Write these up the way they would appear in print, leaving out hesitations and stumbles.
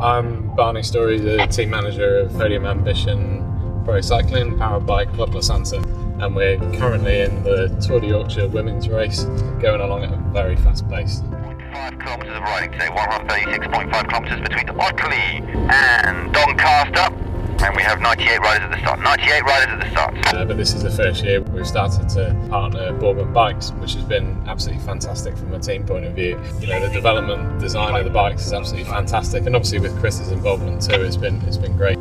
I'm Barney Story, the team manager of Podium Ambition Pro Cycling powered by Club La Santa, and we're currently in the Tour of Yorkshire women's race, going along at a very fast pace. 5 kilometres of riding today, 136.5 kilometres between Otley and Doncaster, and we have 98 riders at the start. 98 riders at the start. But this is the first year we've started to partner Boardman bikes, which has been absolutely fantastic from a team point of view. You know, the development, design of the bikes is absolutely fantastic, and obviously with Chris's involvement too, it's been great.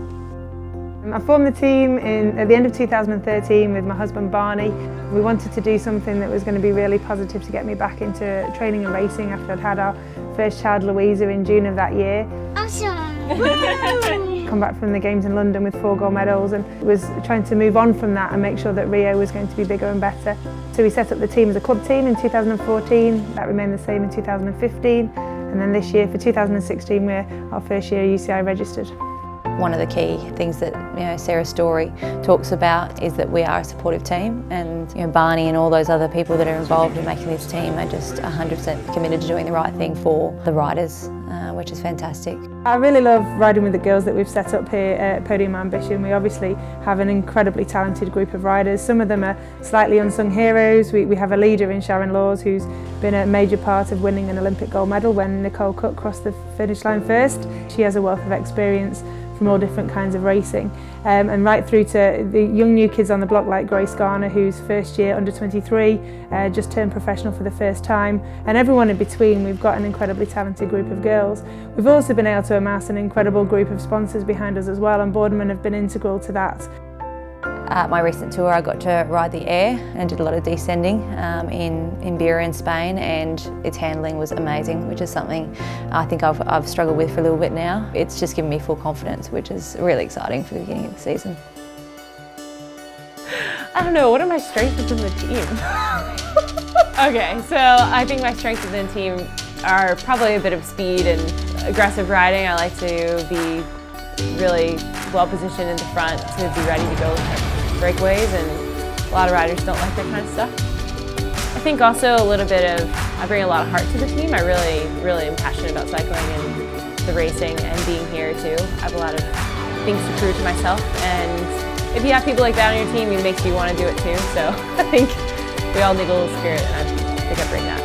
I formed the team at the end of 2013 with my husband Barney. We wanted to do something that was going to be really positive to get me back into training and racing after I'd had our first child Louisa in June of that year. Awesome! Come back from the games in London with 4 gold medals and was trying to move on from that and make sure that Rio was going to be bigger and better. So we set up the team as a club team in 2014, that remained the same in 2015, and then this year for 2016 we're our first year UCI registered. One of the key things that Sarah's story talks about is that we are a supportive team, and Barney and all those other people that are involved in making this team are just 100% committed to doing the right thing for the riders, which is fantastic. I really love riding with the girls that we've set up here at Podium Ambition. We obviously have an incredibly talented group of riders. Some of them are slightly unsung heroes. We have a leader in Sharon Laws who's been a major part of winning an Olympic gold medal when Nicole Cook crossed the finish line first. She has a wealth of experience from all different kinds of racing, and right through to the young new kids on the block like Grace Garner, who's first year under 23, just turned professional for the first time, and everyone in between. We've got an incredibly talented group of girls. We've also been able to amass an incredible group of sponsors behind us as well, and Boardman have been integral to that. At my recent tour I got to ride the air and did a lot of descending in Bira in Spain, and its handling was amazing, which is something I think I've struggled with for a little bit now. It's just given me full confidence, which is really exciting for the beginning of the season. I don't know, what are my strengths within the team? Okay, so I think my strengths within the team are probably a bit of speed and aggressive riding. I like to be really well positioned in the front to be ready to go breakaways, and a lot of riders don't like that kind of stuff. I think also a little bit of, I bring a lot of heart to the team. I really am passionate about cycling and the racing and being here too. I have a lot of things to prove to myself, and if you have people like that on your team, it makes you want to do it too. So I think we all need a little spirit, and I think I bring that.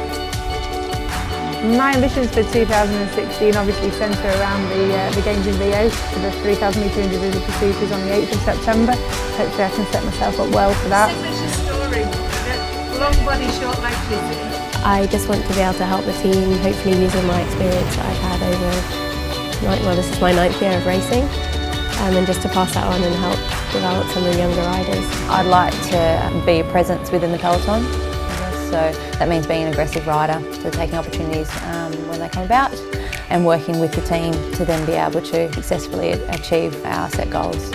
My ambitions for 2016 obviously centre around the Games in Rio. For the 3,000 metre individual pursuit is on the 8th of September. Hopefully I can set myself up well for that. What's your story? Long body, short leg physique. I just want to be able to help the team, hopefully using my experience that I've had over, this is my 9th year of racing, and just to pass that on and help develop some of the younger riders. I'd like to be a presence within the peloton. So that means being an aggressive rider, so taking opportunities when they come about, and working with the team to then be able to successfully achieve our set goals.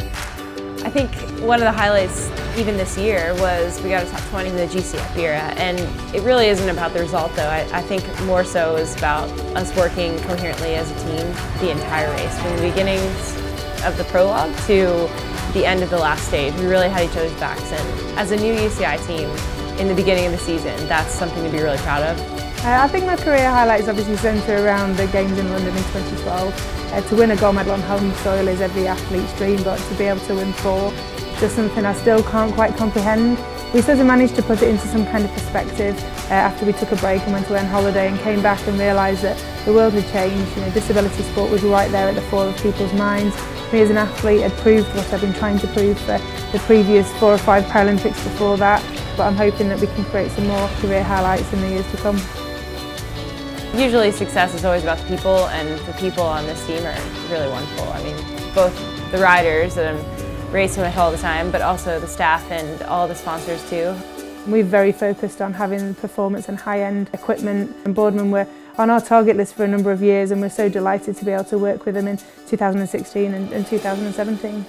I think one of the highlights even this year was we got a top 20 in the GCF era, and it really isn't about the result though. I think more so is about us working coherently as a team the entire race, from the beginnings of the prologue to the end of the last stage. We really had each other's backs, and as a new UCI team, in the beginning of the season, that's something to be really proud of. I think my career highlights obviously centre around the Games in London in 2012. To win a gold medal on home soil is every athlete's dream, but to be able to win 4 is just something I still can't quite comprehend. We sort of managed to put it into some kind of perspective after we took a break and went away on holiday and came back and realised that the world had changed. Disability sport was right there at the fore of people's minds. Me as an athlete had proved what I've been trying to prove for the previous 4 or 5 Paralympics before that, but I'm hoping that we can create some more career highlights in the years to come. Usually success is always about the people, and the people on this team are really wonderful. I mean, both the riders that I'm racing with all the time, but also the staff and all the sponsors too. We're very focused on having performance and high-end equipment, and Boardman were on our target list for a number of years, and we're so delighted to be able to work with them in 2016 and 2017.